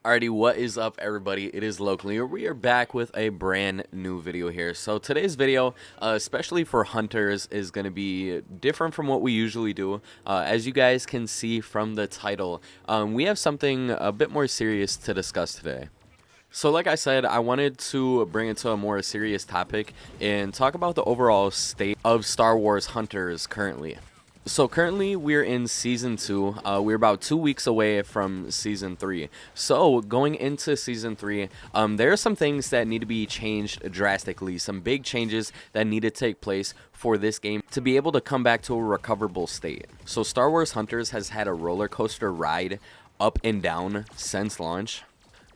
Alrighty, what is up everybody? It is Locally. We are back with a brand new video here. So today's video, especially for hunters, is going to be different from what we usually do. As you guys can see from the title, we have something a bit more serious to discuss today. So like I said, I wanted to bring it to a more serious topic and talk about the overall state of Star Wars hunters currently. So currently we're in season 2. We're about 2 weeks away from season 3. So going into season 3, there are some things that need to be changed drastically. Some big changes that need to take place for this game to be able to come back to a recoverable state. So Star Wars Hunters has had a roller coaster ride up and down since launch.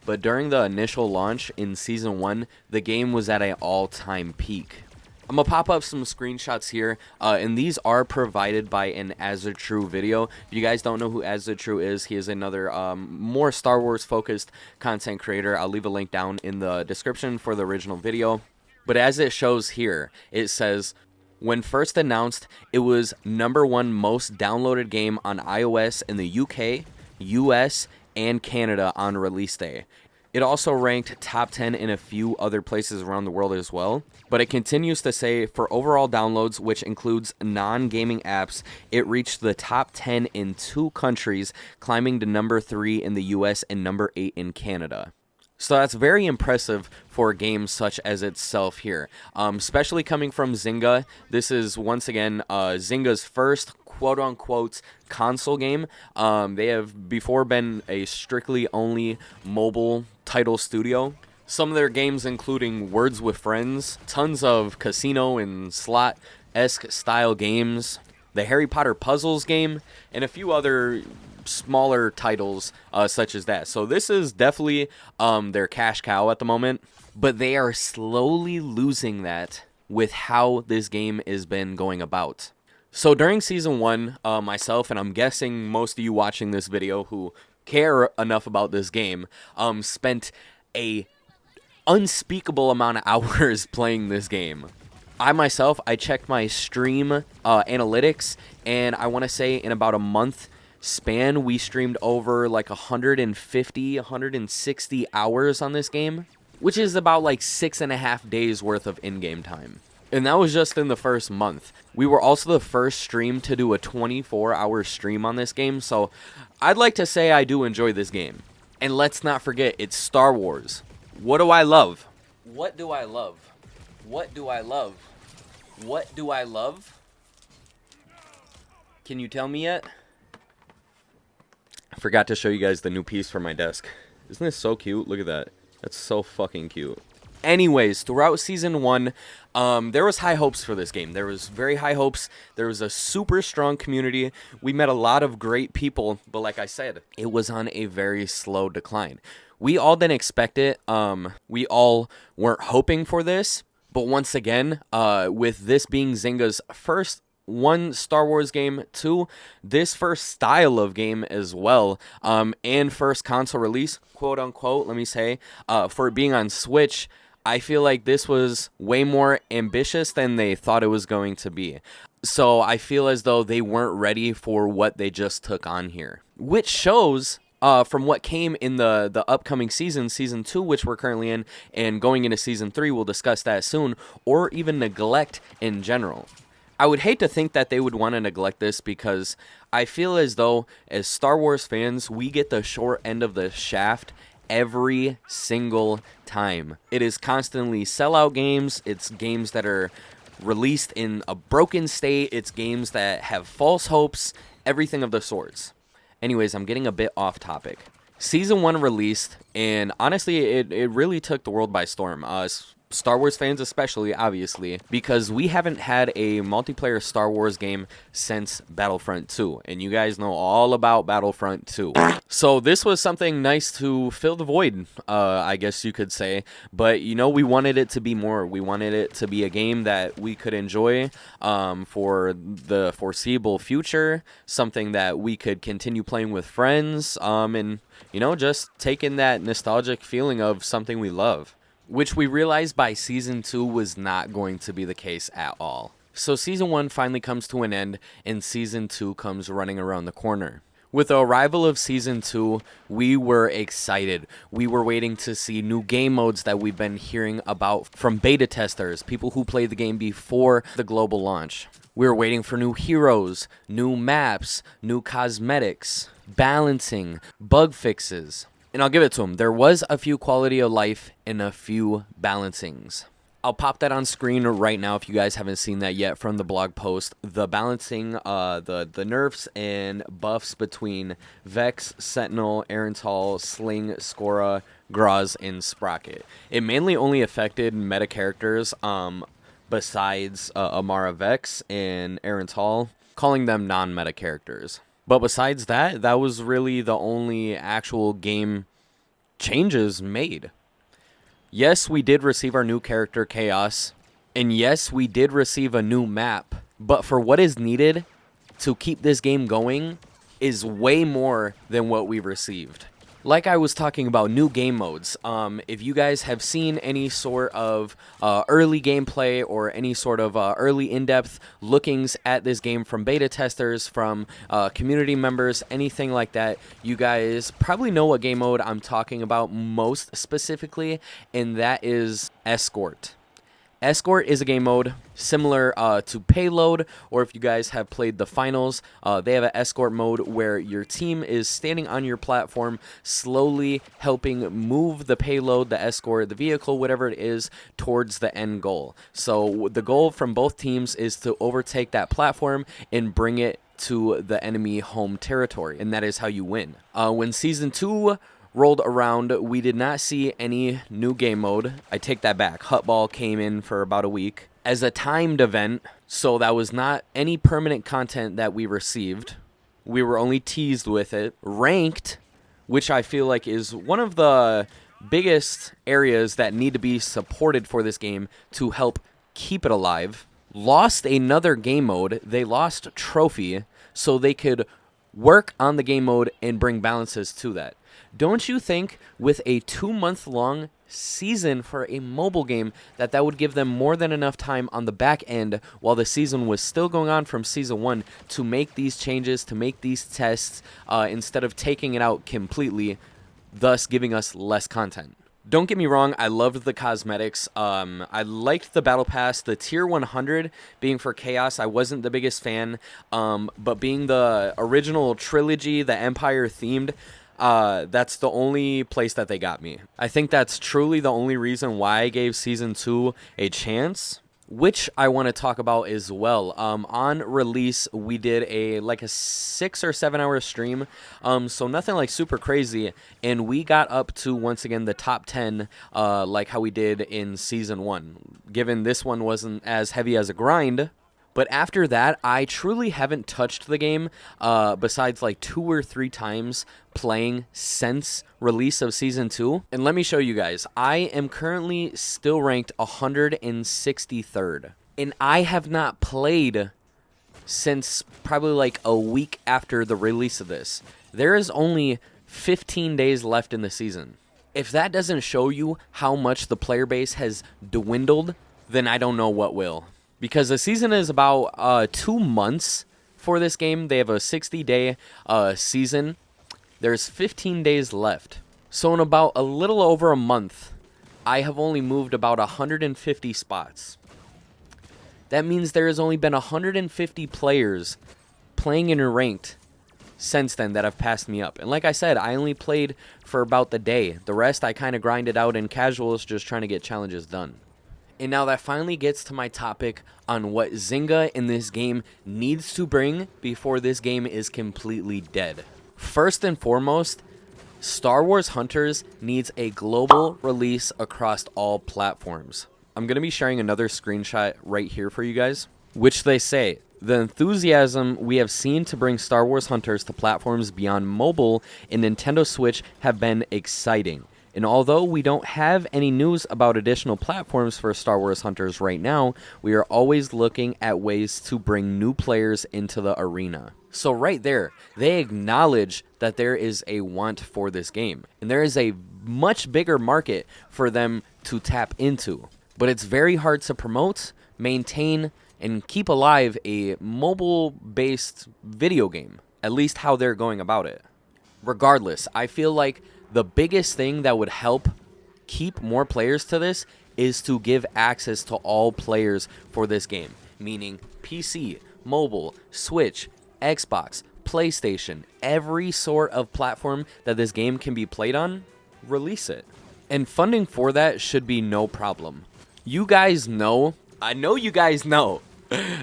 But during the initial launch in season 1, the game was at an all-time peak. I'm going to pop up some screenshots here, and these are provided by an As a True video. If you guys don't know who As a True is, he is another more Star Wars focused content creator. I'll leave a link down in the description for the original video. But as it shows here, it says, when first announced, it was #1 most downloaded game on iOS in the UK, US, and Canada on release day. It also ranked top 10 in a few other places around the world as well. But it continues to say for overall downloads, which includes non-gaming apps, it reached the top 10 in 2 countries, climbing to #3 in the US and #8 in Canada. So that's very impressive for a game such as itself here, especially coming from ZYNGA. This is, once again, ZYNGA's first quote-unquote console game. They have before been a strictly only mobile title studio. Some of their games including Words with Friends, tons of casino and slot-esque style games, the Harry Potter Puzzles game, and a few other smaller titles such as that. So this is definitely their cash cow at the moment, but they are slowly losing that with how this game has been going about. So during season 1, myself, and I'm guessing most of you watching this video who care enough about this game, spent a unspeakable amount of hours playing this game. I checked my stream analytics, and I want to say in about a month span, we streamed over like 150, 160 hours on this game, which is about like 6.5 days worth of in-game time. And that was just in the first month. We were also the first stream to do a 24-hour stream on this game, so I'd like to say I do enjoy this game. And let's not forget, it's Star Wars. What do I love? What do I love? What do I love? What do I love? Can you tell me yet? I forgot to show you guys the new piece for my desk. Isn't this so cute? Look at that. That's so fucking cute. Anyways, throughout season 1, there was high hopes for this game. There was very high hopes. There was a super strong community. We met a lot of great people, but like I said, it was on a very slow decline. We all didn't expect it. We all weren't hoping for this, but once again, with this being Zynga's first 1 Star Wars game, 2, this first style of game as well, and first console release, quote unquote, let me say, for it being on Switch, I feel like this was way more ambitious than they thought it was going to be. So I feel as though they weren't ready for what they just took on here, which shows from what came in the upcoming season, season 2, which we're currently in, and going into season 3, we'll discuss that soon, or even neglect in general. I would hate to think that they would want to neglect this because I feel as though as Star Wars fans, we get the short end of the shaft every single time. It is constantly sellout games. It's games that are released in a broken state. It's games that have false hopes, everything of the sorts. Anyways, I'm getting a bit off topic. Season 1 released, and honestly, it really took the world by storm. Star Wars fans especially, obviously, because we haven't had a multiplayer Star Wars game since Battlefront 2, and you guys know all about Battlefront 2. So this was something nice to fill the void, I guess you could say, but you know, we wanted it to be more. We wanted it to be a game that we could enjoy for the foreseeable future, something that we could continue playing with friends, and, you know, just taking that nostalgic feeling of something we love, which we realized by season 2 was not going to be the case at all. So season 1 finally comes to an end, and season 2 comes running around the corner. With the arrival of Season 2, we were excited. We were waiting to see new game modes that we've been hearing about from beta testers, people who played the game before the global launch. We were waiting for new heroes, new maps, new cosmetics, balancing, bug fixes. And I'll give it to them. There was a few quality of life and a few balancings. I'll pop that on screen right now if you guys haven't seen that yet from the blog post. The balancing, the nerfs and buffs between Vex, Sentinel, Arental, Sling, Skora, Graz, and Sprocket. It mainly only affected meta characters besides Amara Vex and Arental, calling them non-meta characters. But besides that, that was really the only actual game changes made. Yes, we did receive our new character, Chaos. And yes, we did receive a new map. But for what is needed to keep this game going is way more than what we received. Like I was talking about, new game modes. If you guys have seen any sort of early gameplay or any sort of early in-depth lookings at this game from beta testers, from community members, anything like that, you guys probably know what game mode I'm talking about most specifically, and that is Escort. Escort is a game mode similar to Payload, or if you guys have played the finals, they have an escort mode where your team is standing on your platform, slowly helping move the payload, the escort, the vehicle, whatever it is, towards the end goal. So the goal from both teams is to overtake that platform and bring it to the enemy home territory, and that is how you win. When Season 2 rolled around, we did not see any new game mode. I take that back. Hutball came in for about a week as a timed event, so that was not any permanent content that we received. We were only teased with it. Ranked, which I feel like is one of the biggest areas that need to be supported for this game to help keep it alive, lost another game mode. They lost Trophy, so they could work on the game mode and bring balances to that. Don't you think with a 2-month-long season for a mobile game that would give them more than enough time on the back end while the season was still going on from Season 1 to make these changes, to make these tests, instead of taking it out completely, thus giving us less content? Don't get me wrong, I loved the cosmetics. I liked the Battle Pass. The Tier 100 being for Chaos, I wasn't the biggest fan. But being the original trilogy, the Empire themed, that's the only place that they got me. I think that's truly the only reason why I gave Season 2 a chance, which I want to talk about as well. On release, we did a 6 or 7 hour stream, so nothing like super crazy, and we got up to, once again, the top 10, like how we did in Season 1, given this one wasn't as heavy as a grind. But after that, I truly haven't touched the game besides like 2 or 3 times playing since release of Season 2. And let me show you guys. I am currently still ranked 163rd. And I have not played since probably like a week after the release of this. There is only 15 days left in the season. If that doesn't show you how much the player base has dwindled, then I don't know what will. Because the season is about 2 months for this game. They have a 60-day season. There's 15 days left. So in about a little over a month, I have only moved about 150 spots. That means there has only been 150 players playing in ranked since then that have passed me up. And like I said, I only played for about the day. The rest I kind of grinded out in casuals, just trying to get challenges done. And now that finally gets to my topic on what Zynga in this game needs to bring before this game is completely dead. First and foremost, Star Wars Hunters needs a global release across all platforms. I'm going to be sharing another screenshot right here for you guys, which they say, the enthusiasm we have seen to bring Star Wars Hunters to platforms beyond mobile and Nintendo Switch have been exciting. And although we don't have any news about additional platforms for Star Wars Hunters right now, we are always looking at ways to bring new players into the arena. So right there, they acknowledge that there is a want for this game. And there is a much bigger market for them to tap into. But it's very hard to promote, maintain, and keep alive a mobile-based video game. at least how they're going about it. Regardless, I feel like the biggest thing that would help keep more players to this is to give access to all players for this game, meaning PC, mobile, Switch, Xbox, PlayStation, every sort of platform that this game can be played on, release it. And funding for that should be no problem. You guys know, I know you guys know,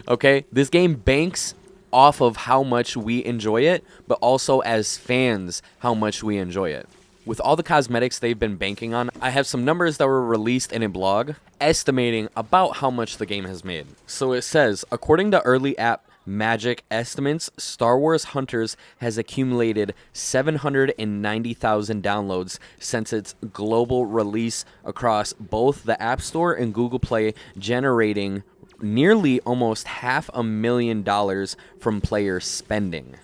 okay? This game banks off of how much we enjoy it, but also as fans, how much we enjoy it. With all the cosmetics they've been banking on, I have some numbers that were released in a blog estimating about how much the game has made. So it says, according to early app Magic estimates, Star Wars Hunters has accumulated 790,000 downloads since its global release across both the App Store and Google Play, generating nearly almost $500,000 from player spending.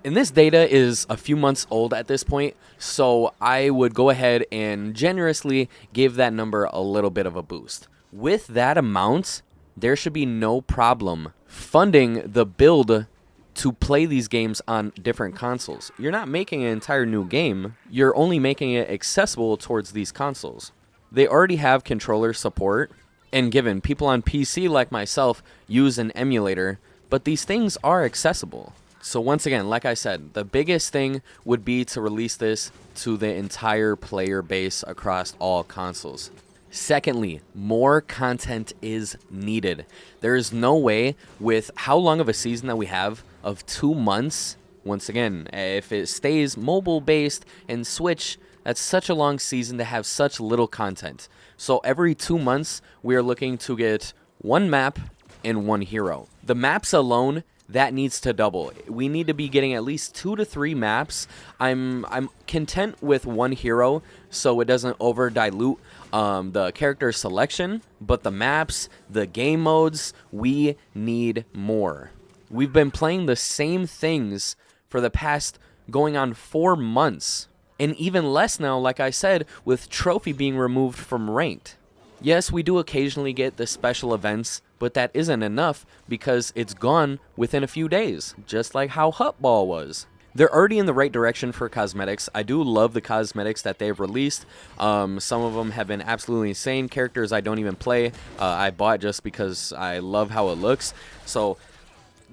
And this data is a few months old at this point, so I would go ahead and generously give that number a little bit of a boost. With that amount, there should be no problem funding the build to play these games on different consoles. You're not making an entire new game, you're only making it accessible towards these consoles. They already have controller support, and given people on PC like myself use an emulator, but these things are accessible. So once again, like I said, the biggest thing would be to release this to the entire player base across all consoles. Secondly, more content is needed. There is no way, with how long of a season that we have of 2 months, once again, if it stays mobile based and Switch, that's such a long season to have such little content. So every 2 months, we are looking to get one map and one hero. The maps alone, that needs to double. We need to be getting at least 2 to 3 maps. I'm content with one hero so it doesn't over dilute the character selection, but the maps, the game modes, we need more. We've been playing the same things for the past going on 4 months, and even less now, like I said, with trophy being removed from ranked. Yes, we do occasionally get the special events, but that isn't enough because it's gone within a few days, just like how Hutball was. They're already in the right direction for cosmetics. I do love the cosmetics that they've released. Some of them have been absolutely insane. Characters I don't even play, I bought just because I love how it looks. So,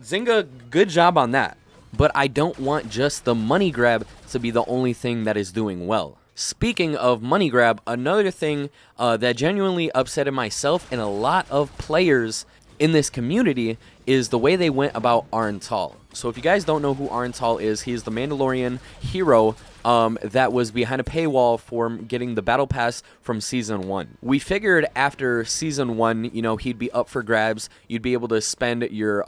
ZYNGA, good job on that. But I don't want just the money grab to be the only thing that is doing well. Speaking of money grab, another thing that genuinely upset myself and a lot of players in this community is the way they went about Arntal. So if you guys don't know who Arntal is, he is the Mandalorian hero that was behind a paywall for getting the battle pass from season 1. We figured after season 1, you know, he'd be up for grabs. You'd be able to spend your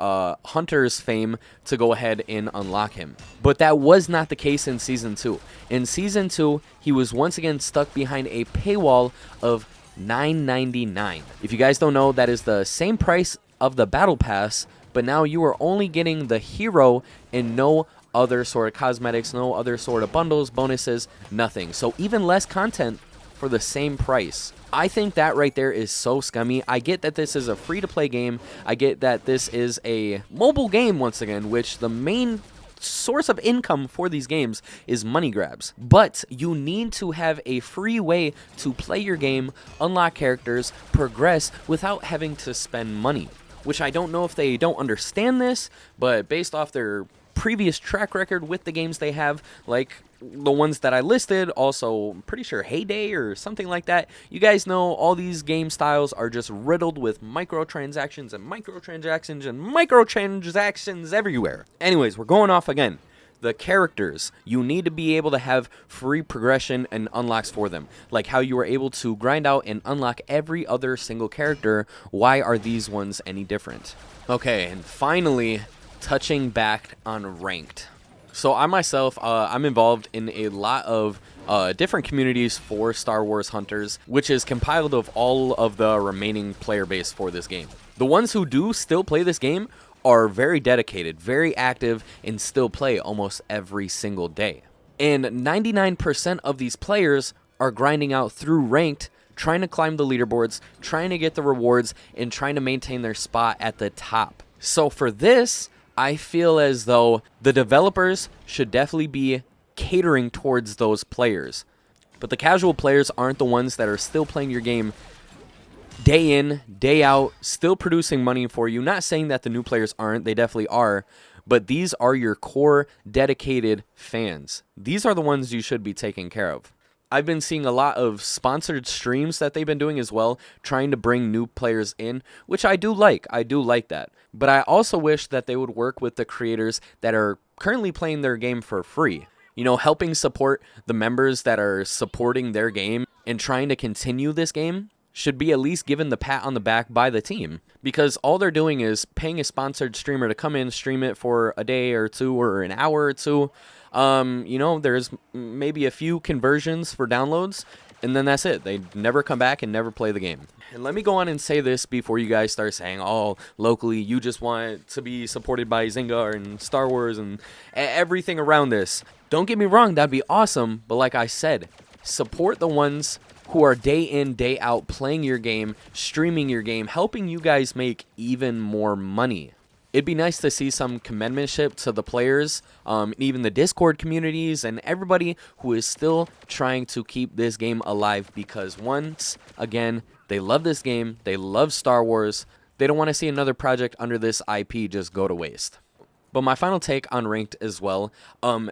hunter's fame to go ahead and unlock him. But that was not the case in season 2. In season 2, he was once again stuck behind a paywall of $9.99. If you guys don't know, that is the same price of the battle pass, but now you are only getting the hero and no other sort of cosmetics, no other sort of bundles, bonuses, nothing. So even less content for the same price. I think that right there is so scummy. I get that this is a free-to-play game. I get that this is a mobile game once again, which the main source of income for these games is money grabs. But you need to have a free way to play your game, unlock characters, progress without having to spend money. Which I don't know if they don't understand this, but based off their previous track record with the games they have, like the ones that I listed, also I'm pretty sure Heyday or something like that, you guys know all these game styles are just riddled with microtransactions and microtransactions and microtransactions everywhere. Anyways, we're going off again. The characters, you need to be able to have free progression and unlocks for them. Like how you were able to grind out and unlock every other single character. Why are these ones any different? Okay, and finally, touching back on ranked. So I myself, I'm involved in a lot of different communities for Star Wars Hunters, which is compiled of all of the remaining player base for this game. The ones who do still play this game are very dedicated, very active, and still play almost every single day. And 99% of these players are grinding out through ranked, trying to climb the leaderboards, trying to get the rewards, and trying to maintain their spot at the top. So for this, I feel as though the developers should definitely be catering towards those players. But the casual players aren't the ones that are still playing your game day in, day out, still producing money for you. Not saying that the new players aren't, they definitely are. But these are your core dedicated fans. These are the ones you should be taking care of. I've been seeing a lot of sponsored streams that they've been doing as well, trying to bring new players in, which I do like. I do like that. But I also wish that they would work with the creators that are currently playing their game for free. You know, helping support the members that are supporting their game and trying to continue this game should be at least given the pat on the back by the team. Because all they're doing is paying a sponsored streamer to come in, stream it for a day or two or an hour or two. You know, there's maybe a few conversions for downloads, and then that's it. They never come back and never play the game. And let me go on and say this before you guys start saying, oh, locally, you just want to be supported by ZYNGA and Star Wars and everything around this. Don't get me wrong, that'd be awesome, but like I said, support the ones who are day in, day out playing your game, streaming your game, helping you guys make even more money. It'd be nice to see some commendation to the players, even the Discord communities, and everybody who is still trying to keep this game alive, because once again, they love this game, they love Star Wars, they don't want to see another project under this IP just go to waste. But my final take on ranked as well,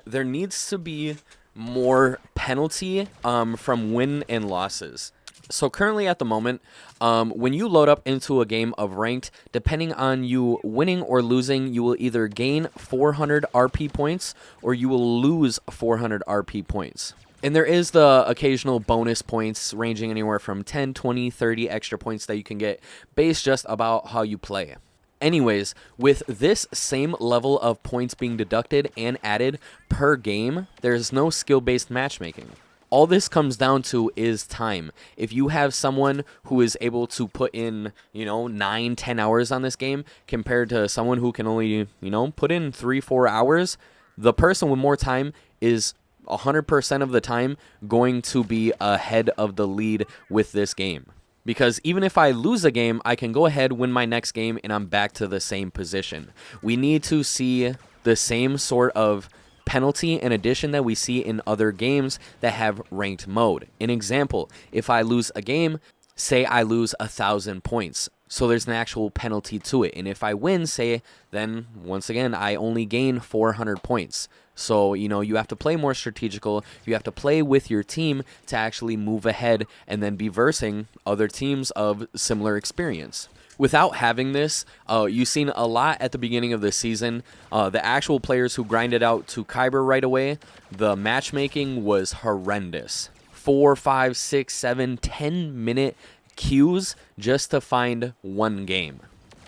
there needs to be more penalty from win and losses. So currently at the moment, when you load up into a game of ranked, depending on you winning or losing, you will either gain 400 RP points or you will lose 400 RP points. And there is the occasional bonus points ranging anywhere from 10, 20, 30 extra points that you can get based just about how you play. Anyways, with this same level of points being deducted and added per game, there's no skill-based matchmaking. All this comes down to is time. If you have someone who is able to put in, 9, 10 hours on this game compared to someone who can only, put in 3, 4 hours, the person with more time is 100% of the time going to be ahead of the lead with this game. Because even if I lose a game, I can go ahead, win my next game, and I'm back to the same position. We need to see the same sort of penalty and addition that we see in other games that have ranked mode. An example, if I lose a game, say I lose 1,000 points. So there's an actual penalty to it. And if I win, say, then once again, I only gain 400 points. So, you have to play more strategical. You have to play with your team to actually move ahead and then be versing other teams of similar experience. Without having this, you've seen a lot at the beginning of the season. The actual players who grinded out to Kyber right away, the matchmaking was horrendous. 4, 5, 6, 7, 10-minute queues just to find one game.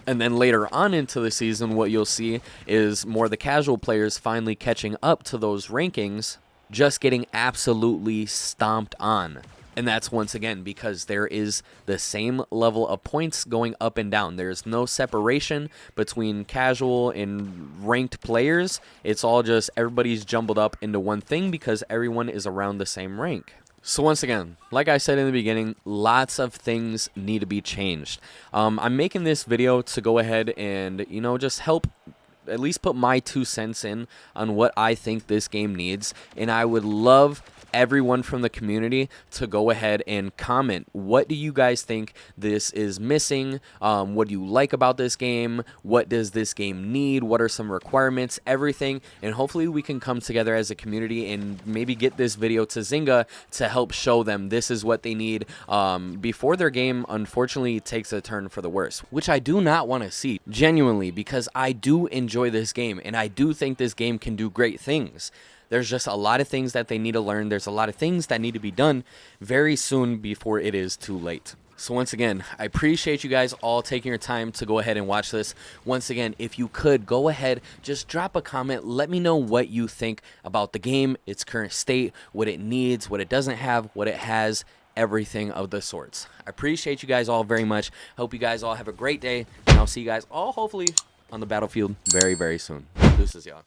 And then later on into the season, what you'll see is more of the casual players finally catching up to those rankings, just getting absolutely stomped on. And that's once again because there is the same level of points going up and down. There's no separation between casual and ranked players. It's all just everybody's jumbled up into one thing because everyone is around the same rank. So once again, like I said in the beginning, lots of things need to be changed. I'm making this video to go ahead and, just help at least put my 2 cents in on what I think this game needs. And I would love everyone from the community to go ahead and comment. What do you guys think this is missing? What do you like about this game? What does this game need? What are some requirements? Everything. And hopefully we can come together as a community and maybe get this video to ZYNGA to help show them this is what they need before their game unfortunately takes a turn for the worse, which I do not want to see, genuinely, because I do enjoy this game and I do think this game can do great things. There's just a lot of things that they need to learn. There's a lot of things that need to be done very soon before it is too late. So once again, I appreciate you guys all taking your time to go ahead and watch this. Once again, if you could, go ahead, just drop a comment. Let me know what you think about the game, its current state, what it needs, what it doesn't have, what it has, everything of the sorts. I appreciate you guys all very much. Hope you guys all have a great day, and I'll see you guys all hopefully on the battlefield very, very soon. Deuces, y'all.